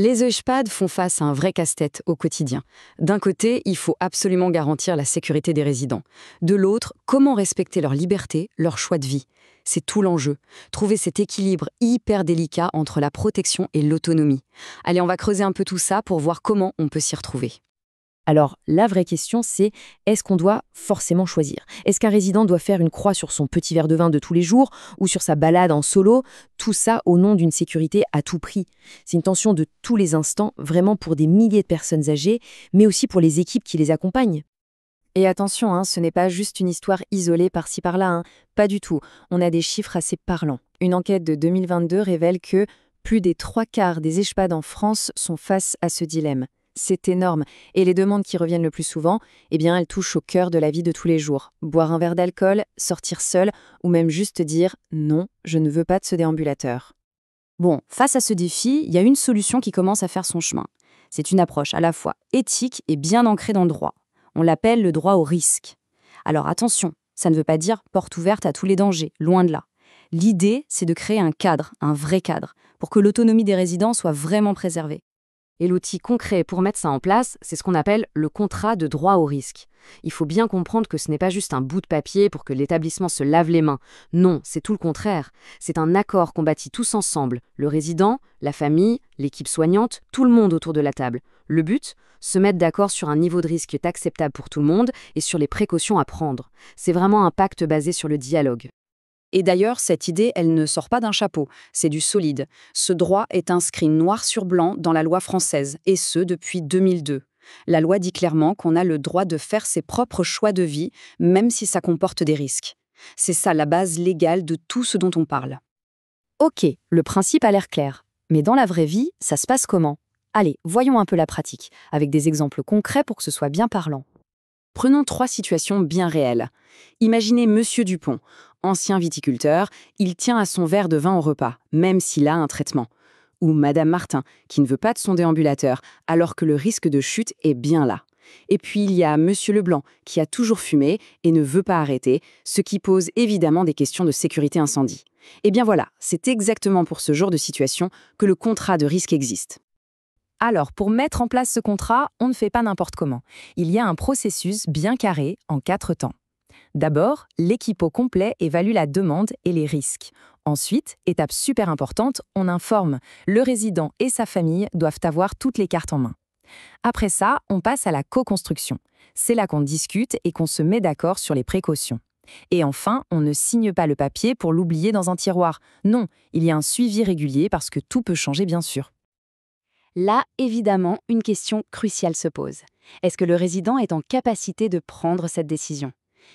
Les EHPAD font face à un vrai casse-tête au quotidien. D'un côté, il faut absolument garantir la sécurité des résidents. De l'autre, comment respecter leur liberté, leur choix de vie. C'est tout l'enjeu. Trouver cet équilibre hyper délicat entre la protection et l'autonomie. Allez, on va creuser un peu tout ça pour voir comment on peut s'y retrouver. Alors, la vraie question, c'est est-ce qu'on doit forcément choisir? Est-ce qu'un résident doit faire une croix sur son petit verre de vin de tous les jours ou sur sa balade en solo? Tout ça au nom d'une sécurité à tout prix. C'est une tension de tous les instants, vraiment pour des milliers de personnes âgées, mais aussi pour les équipes qui les accompagnent. Et attention, ce n'est pas juste une histoire isolée par-ci par-là, pas du tout. On a des chiffres assez parlants. Une enquête de 2022 révèle que plus des 3/4 des EHPAD en France sont face à ce dilemme. C'est énorme. Et les demandes qui reviennent le plus souvent, elles touchent au cœur de la vie de tous les jours. Boire un verre d'alcool, sortir seul, ou même juste dire « non, je ne veux pas de ce déambulateur ». Bon, face à ce défi, il y a une solution qui commence à faire son chemin. C'est une approche à la fois éthique et bien ancrée dans le droit. On l'appelle le droit au risque. Alors attention, ça ne veut pas dire porte ouverte à tous les dangers, loin de là. L'idée, c'est de créer un cadre, un vrai cadre, pour que l'autonomie des résidents soit vraiment préservée. Et l'outil concret pour mettre ça en place, c'est ce qu'on appelle le contrat de droit au risque. Il faut bien comprendre que ce n'est pas juste un bout de papier pour que l'établissement se lave les mains. Non, c'est tout le contraire. C'est un accord qu'on bâtit tous ensemble, le résident, la famille, l'équipe soignante, tout le monde autour de la table. Le but, se mettre d'accord sur un niveau de risque acceptable pour tout le monde et sur les précautions à prendre. C'est vraiment un pacte basé sur le dialogue. Et d'ailleurs, cette idée, elle ne sort pas d'un chapeau, c'est du solide. Ce droit est inscrit noir sur blanc dans la loi française, et ce depuis 2002. La loi dit clairement qu'on a le droit de faire ses propres choix de vie, même si ça comporte des risques. C'est ça la base légale de tout ce dont on parle. Ok, le principe a l'air clair. Mais dans la vraie vie, ça se passe comment? Allez, voyons un peu la pratique, avec des exemples concrets pour que ce soit bien parlant. Prenons 3 situations bien réelles. Imaginez Monsieur Dupont, ancien viticulteur, il tient à son verre de vin au repas, même s'il a un traitement. Ou Madame Martin, qui ne veut pas de son déambulateur, alors que le risque de chute est bien là. Et puis il y a Monsieur Leblanc, qui a toujours fumé et ne veut pas arrêter, ce qui pose évidemment des questions de sécurité incendie. Et bien voilà, c'est exactement pour ce genre de situation que le contrat de risque existe. Alors, pour mettre en place ce contrat, on ne fait pas n'importe comment. Il y a un processus bien carré en 4 temps. D'abord, l'équipe au complet évalue la demande et les risques. Ensuite, étape super importante, on informe. Le résident et sa famille doivent avoir toutes les cartes en main. Après ça, on passe à la co-construction. C'est là qu'on discute et qu'on se met d'accord sur les précautions. Et enfin, on ne signe pas le papier pour l'oublier dans un tiroir. Non, il y a un suivi régulier parce que tout peut changer bien sûr. Là, évidemment, une question cruciale se pose. Est-ce que le résident est en capacité de prendre cette décision?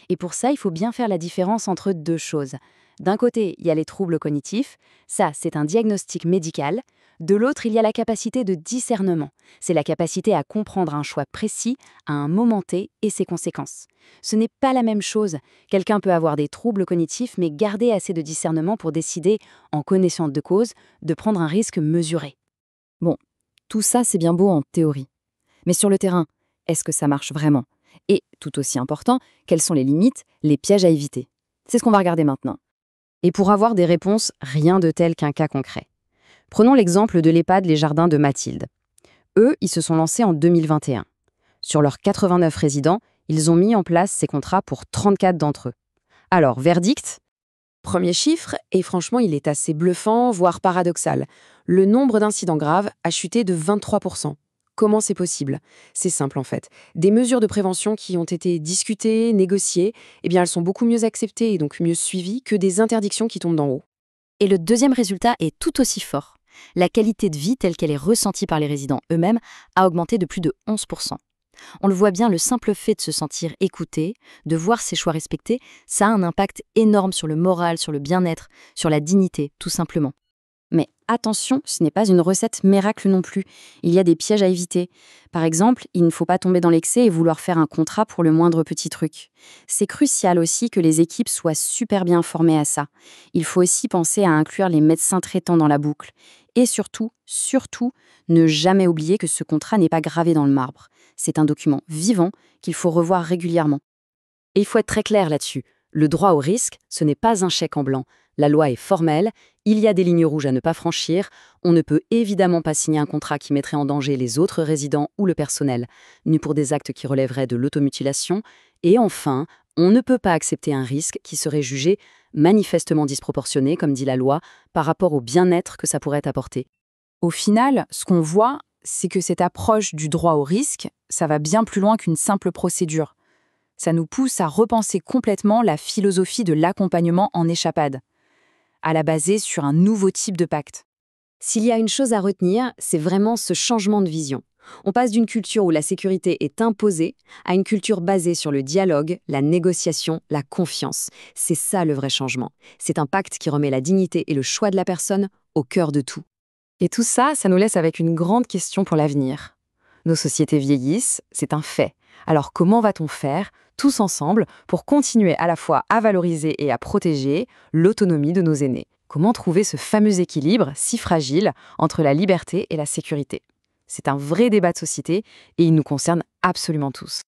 Et pour ça, il faut bien faire la différence entre 2 choses. D'un côté, il y a les troubles cognitifs. Ça, c'est un diagnostic médical. De l'autre, il y a la capacité de discernement. C'est la capacité à comprendre un choix précis à un moment T et ses conséquences. Ce n'est pas la même chose. Quelqu'un peut avoir des troubles cognitifs, mais garder assez de discernement pour décider, en connaissance de cause, de prendre un risque mesuré. Bon, tout ça, c'est bien beau en théorie. Mais sur le terrain, est-ce que ça marche vraiment? Et, tout aussi important, quelles sont les limites, les pièges à éviter? C'est ce qu'on va regarder maintenant. Et pour avoir des réponses, rien de tel qu'un cas concret. Prenons l'exemple de l'EHPAD Les Jardins de Mathilde. Eux, ils se sont lancés en 2021. Sur leurs 89 résidents, ils ont mis en place ces contrats pour 34 d'entre eux. Alors, verdict? Premier chiffre, et franchement, il est assez bluffant, voire paradoxal. Le nombre d'incidents graves a chuté de 23%. Comment c'est possible? C'est simple en fait. Des mesures de prévention qui ont été discutées, négociées, elles sont beaucoup mieux acceptées et donc mieux suivies que des interdictions qui tombent d'en haut. Et le deuxième résultat est tout aussi fort. La qualité de vie telle qu'elle est ressentie par les résidents eux-mêmes a augmenté de plus de 11%. On le voit bien, le simple fait de se sentir écouté, de voir ses choix respectés, ça a un impact énorme sur le moral, sur le bien-être, sur la dignité, tout simplement. Mais attention, ce n'est pas une recette miracle non plus. Il y a des pièges à éviter. Par exemple, il ne faut pas tomber dans l'excès et vouloir faire un contrat pour le moindre petit truc. C'est crucial aussi que les équipes soient super bien formées à ça. Il faut aussi penser à inclure les médecins traitants dans la boucle. Et surtout, ne jamais oublier que ce contrat n'est pas gravé dans le marbre. C'est un document vivant qu'il faut revoir régulièrement. Et il faut être très clair là-dessus. Le droit au risque, ce n'est pas un chèque en blanc. La loi est formelle, il y a des lignes rouges à ne pas franchir, on ne peut évidemment pas signer un contrat qui mettrait en danger les autres résidents ou le personnel, ni pour des actes qui relèveraient de l'automutilation, et enfin, on ne peut pas accepter un risque qui serait jugé manifestement disproportionné, comme dit la loi, par rapport au bien-être que ça pourrait apporter. Au final, ce qu'on voit, c'est que cette approche du droit au risque, ça va bien plus loin qu'une simple procédure. Ça nous pousse à repenser complètement la philosophie de l'accompagnement en échappade, à la baser sur un nouveau type de pacte. S'il y a une chose à retenir, c'est vraiment ce changement de vision. On passe d'une culture où la sécurité est imposée à une culture basée sur le dialogue, la négociation, la confiance. C'est ça le vrai changement. C'est un pacte qui remet la dignité et le choix de la personne au cœur de tout. Et tout ça, ça nous laisse avec une grande question pour l'avenir. Nos sociétés vieillissent, c'est un fait. Alors comment va-t-on faire, tous ensemble, pour continuer à la fois à valoriser et à protéger l'autonomie de nos aînés? Comment trouver ce fameux équilibre si fragile entre la liberté et la sécurité? C'est un vrai débat de société et il nous concerne absolument tous.